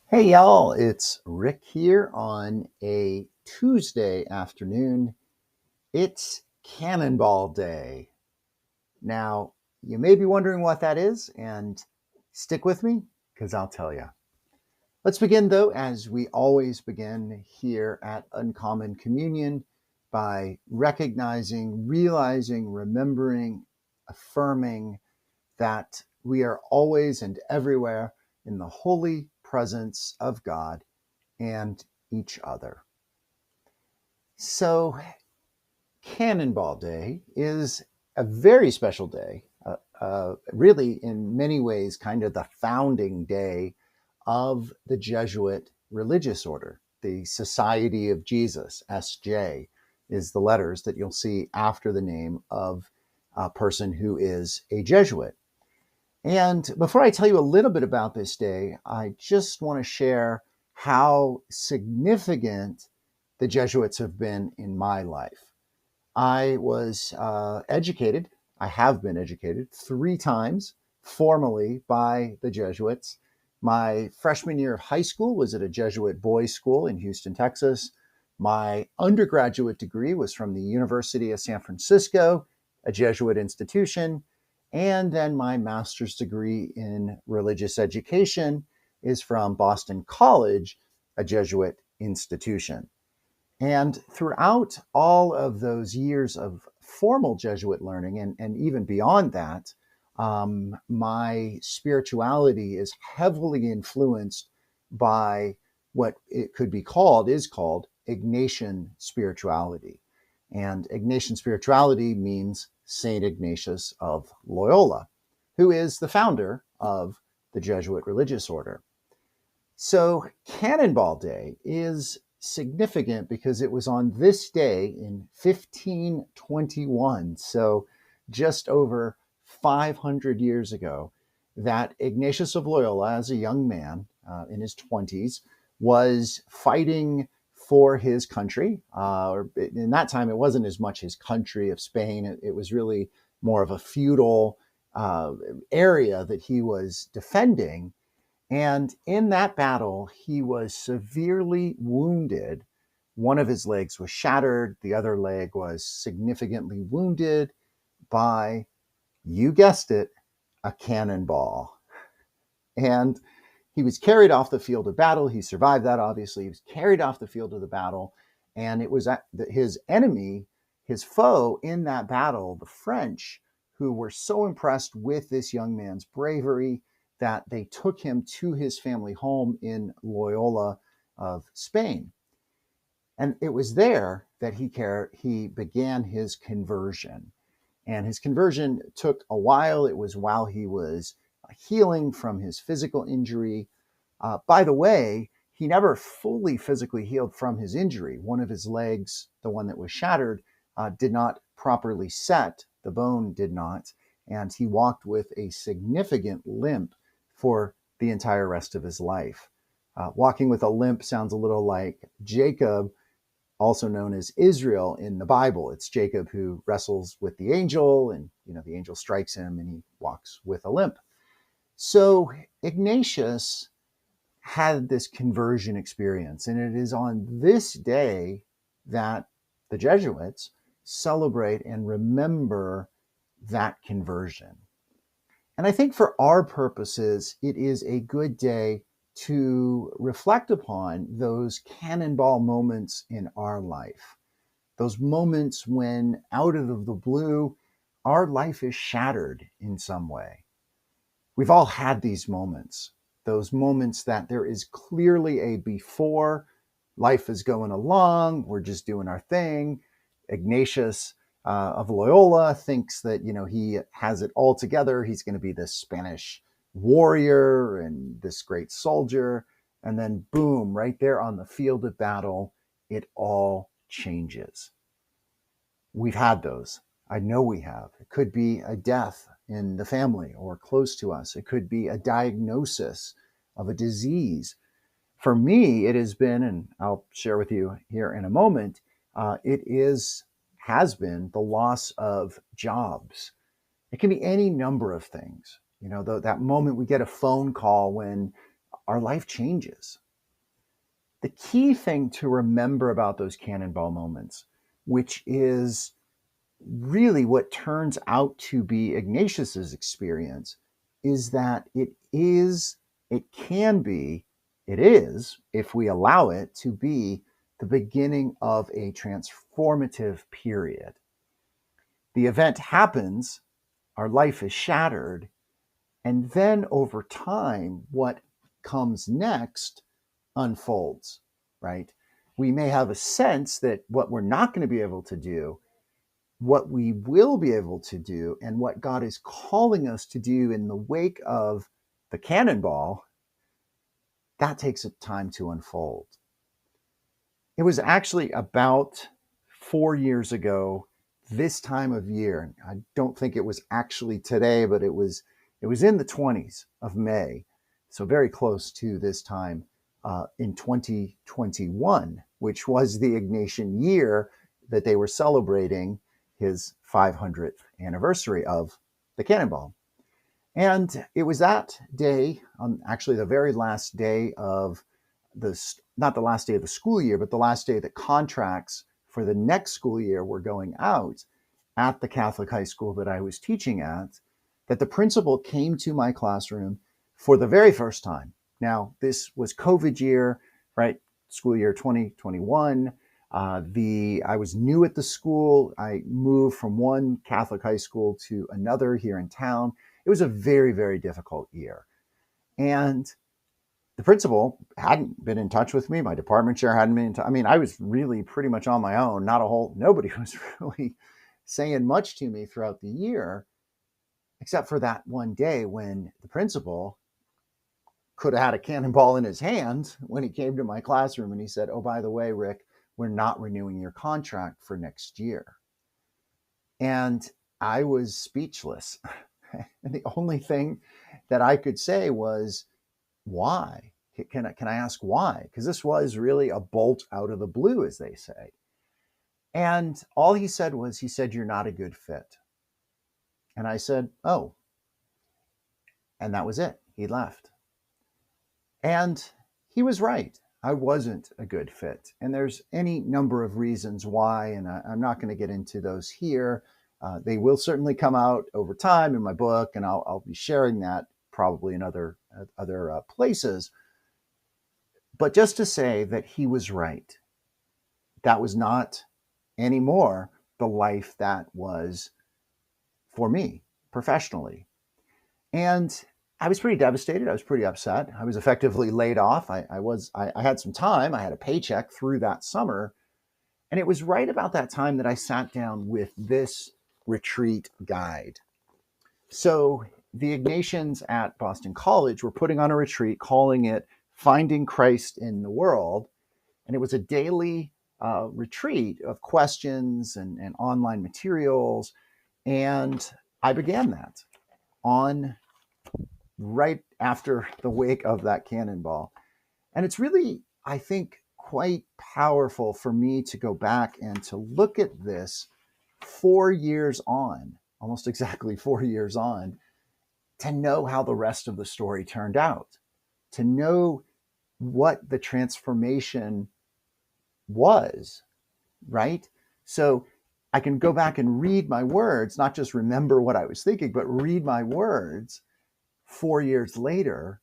Hey y'all, it's Rick here on a Tuesday afternoon. It's Cannonball Day. Now, you may be wondering what that is, and stick with me because I'll tell you. Let's begin, though, as we always begin here at Uncommon Communion by recognizing, realizing, remembering, affirming that we are always and everywhere in the holy presence of God and each other. So, Cannonball Day is a very special day, really, in many ways, kind of the founding day of the Jesuit religious order. The Society of Jesus, SJ, is the letters that you'll see after the name of a person who is a Jesuit. And before I tell you a little bit about this day, I just want to share how significant the Jesuits have been in my life. I was educated, I have been educated 3 times formally by the Jesuits. My freshman year of high school was at a Jesuit boys' school in Houston, Texas. My undergraduate degree was from the University of San Francisco, a Jesuit institution. And then my master's degree in religious education is from Boston College, a Jesuit institution. And throughout all of those years of formal Jesuit learning, and even beyond that, my spirituality is heavily influenced by what it could be called, is called Ignatian spirituality. And Ignatian spirituality means Saint Ignatius of Loyola, who is the founder of the Jesuit religious order. So, Cannonball Day is significant because it was on this day in 1521, so just over 500 years ago, that Ignatius of Loyola, as a young man in his 20s, was fighting for his country. Or in that time, it wasn't as much his country of Spain, it was really more of a feudal area that he was defending. And in that battle, he was severely wounded. One of his legs was shattered, the other leg was significantly wounded by, you guessed it, a cannonball. And he was carried off the field of battle. He survived that, obviously. He was carried off the field of the battle. And it was his enemy, his foe in that battle, the French, who were so impressed with this young man's bravery that they took him to his family home in Loyola of Spain. And it was there that he began his conversion. And his conversion took a while. It was while he was healing from his physical injury. By the way, he never fully physically healed from his injury. One of his legs, the one that was shattered, did not properly set. The bone did not. And he walked with a significant limp for the entire rest of his life. Walking with a limp sounds a little like Jacob, also known as Israel in the Bible. It's Jacob who wrestles with the angel, and the angel strikes him and he walks with a limp. So Ignatius had this conversion experience, and it is on this day that the Jesuits celebrate and remember that conversion. And I think for our purposes, it is a good day to reflect upon those cannonball moments in our life. Those moments when, out of the blue, our life is shattered in some way. We've all had these moments, those moments that there is clearly a before, life is going along, we're just doing our thing. Ignatius of Loyola thinks that he has it all together. He's going to be this Spanish warrior and this great soldier, and then boom, right there on the field of battle, it all changes. We've had those. I know we have. It could be a death in the family or close to us. It could be a diagnosis of a disease. For me, it has been, and I'll share with you here in a moment, has been the loss of jobs. It can be any number of things. That moment we get a phone call when our life changes. The key thing to remember about those cannonball moments, which is really what turns out to be Ignatius's experience, is that it can be, it is, if we allow it to be, the beginning of a transformative period. The event happens, our life is shattered, and then over time, what comes next unfolds, right? We may have a sense that what we're not going to be able to do, what we will be able to do, and what God is calling us to do in the wake of the cannonball, that takes time to unfold. It was actually about 4 years ago, this time of year. I don't think it was actually today, but it was in the 20s of May, so very close to this time in 2021, which was the Ignatian year that they were celebrating his 500th anniversary of the Cannonball. And it was that day, actually the very last day of not the last day of the school year, but the last day that contracts for the next school year were going out at the Catholic high school that I was teaching at, that the principal came to my classroom for the very first time. Now, this was COVID year, right? School year 2021. I was new at the school. I moved from one Catholic high school to another here in town. It was a very, very difficult year. And the principal hadn't been in touch with me. My department chair hadn't been in touch. I mean, I was really pretty much on my own. Nobody was really saying much to me throughout the year, except for that one day when the principal could have had a cannonball in his hand when he came to my classroom and he said, "Oh, by the way, Rick, we're not renewing your contract for next year." And I was speechless. And the only thing that I could say was, why? Can I ask why? Because this was really a bolt out of the blue, as they say. And all he said was, "You're not a good fit." And I said, "Oh." And that was it. He left. And he was right. I wasn't a good fit. And there's any number of reasons why, and I'm not going to get into those here. They will certainly come out over time in my book, and I'll be sharing that probably in other places. But just to say that he was right, that was not anymore the life that was for me professionally. And I was pretty devastated. I was pretty upset. I was effectively laid off. I had some time. I had a paycheck through that summer. And it was right about that time that I sat down with this retreat guide. So the Ignatians at Boston College were putting on a retreat, calling it Finding Christ in the World. And it was a daily retreat of questions and online materials. And I began that on right after the wake of that cannonball. And it's really, I think, quite powerful for me to go back and to look at this 4 years on, almost exactly 4 years on, to know how the rest of the story turned out, to know what the transformation was, right? So I can go back and read my words, not just remember what I was thinking, but read my words 4 years later,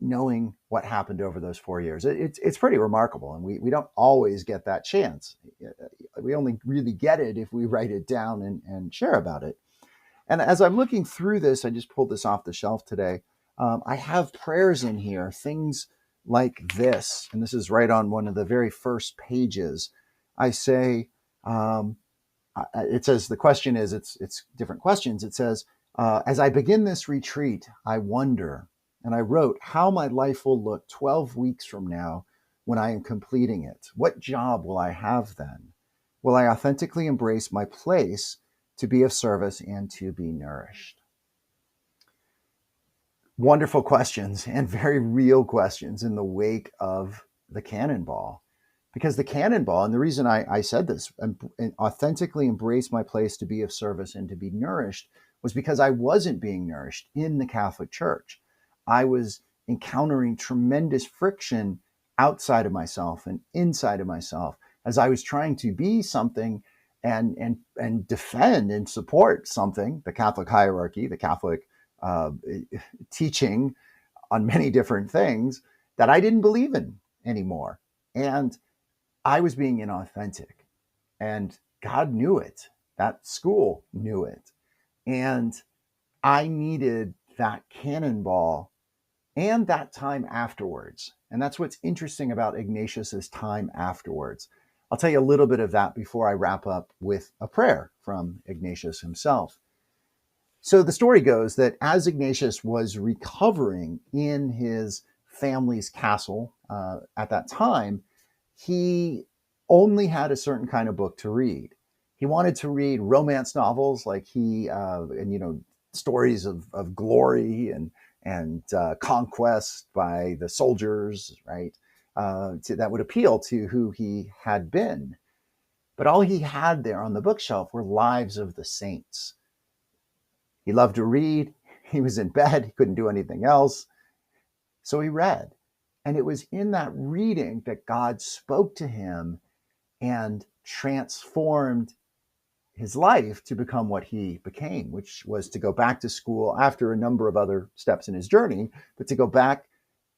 knowing what happened over those 4 years. It's pretty remarkable. And we don't always get that chance. We only really get it if we write it down and share about it. And as I'm looking through this, I just pulled this off the shelf today. I have prayers in here, things like this. And this is right on one of the very first pages. I say, it says, the question is, it's different questions. It says, as I begin this retreat, I wonder, and I wrote, how my life will look 12 weeks from now when I am completing it. What job will I have then? Will I authentically embrace my place to be of service and to be nourished? Wonderful questions, and very real questions in the wake of the cannonball. Because the cannonball, and the reason I said this, authentically embrace my place to be of service and to be nourished, was because I wasn't being nourished in the Catholic Church. I was encountering tremendous friction outside of myself and inside of myself as I was trying to be something and defend and support something, the Catholic hierarchy, the Catholic uh, teaching on many different things that I didn't believe in anymore. And I was being inauthentic. And God knew it. That school knew it. And I needed that cannonball and that time afterwards. And that's what's interesting about Ignatius's time afterwards. I'll tell you a little bit of that before I wrap up with a prayer from Ignatius himself. So the story goes that as Ignatius was recovering in his family's castle at that time, he only had a certain kind of book to read. He wanted to read romance novels, like stories of glory and conquest by the soldiers, right? That would appeal to who he had been. But all he had there on the bookshelf were lives of the saints. He loved to read. He was in bed. He couldn't do anything else. So he read. And it was in that reading that God spoke to him and transformed his life to become what he became, which was to go back to school after a number of other steps in his journey, but to go back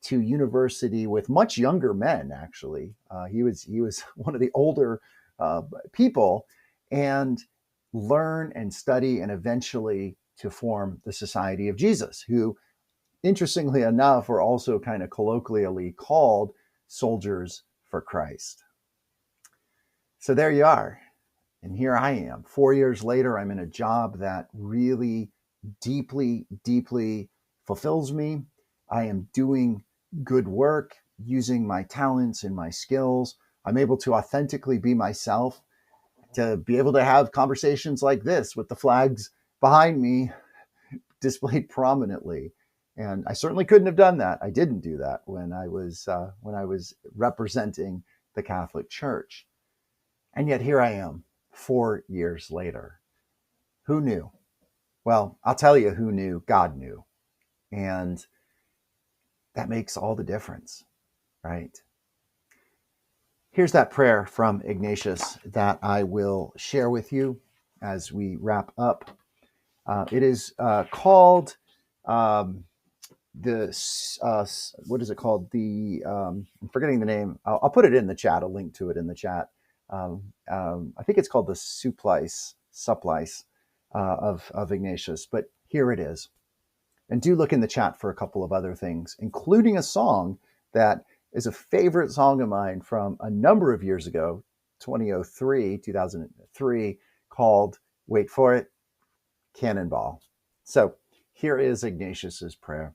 to university with much younger men, actually. He was one of the older people, and learn and study and eventually to form the Society of Jesus, who, interestingly enough, are also kind of colloquially called Soldiers for Christ. So there you are. And here I am. 4 years later, I'm in a job that really deeply, deeply fulfills me. I am doing good work, using my talents and my skills. I'm able to authentically be myself, to be able to have conversations like this with the flags behind me displayed prominently. And I certainly couldn't have done that. I didn't do that when I was representing the Catholic Church. And yet here I am, 4 years later. Who knew? Well, I'll tell you who knew. God knew. And that makes all the difference, right? Here's that prayer from Ignatius that I will share with you as we wrap up. It is called what is it called? I'm forgetting the name. I'll put it in the chat. I'll link to it in the chat. I think it's called the Supplice of Ignatius, but here it is. And do look in the chat for a couple of other things, including a song that is a favorite song of mine from a number of years ago, 2003, called, wait for it, Cannonball. So here is Ignatius's prayer.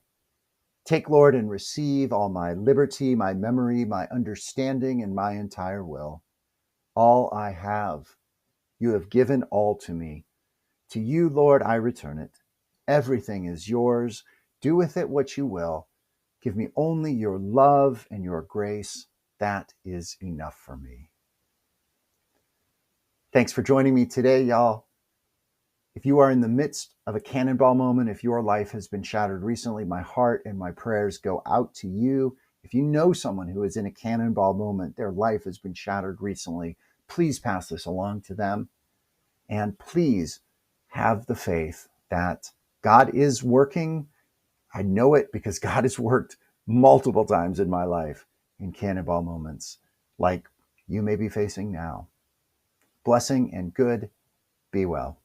Take, Lord, and receive all my liberty, my memory, my understanding, and my entire will. All I have, you have given all to me. To you, Lord, I return it. Everything is yours. Do with it what you will. Give me only your love and your grace. That is enough for me. Thanks for joining me today, y'all. If you are in the midst of a cannonball moment, if your life has been shattered recently, my heart and my prayers go out to you. If you know someone who is in a cannonball moment, their life has been shattered recently, please pass this along to them. And please have the faith that God is working. I know it because God has worked multiple times in my life in cannonball moments like you may be facing now. Blessing and good. Be well.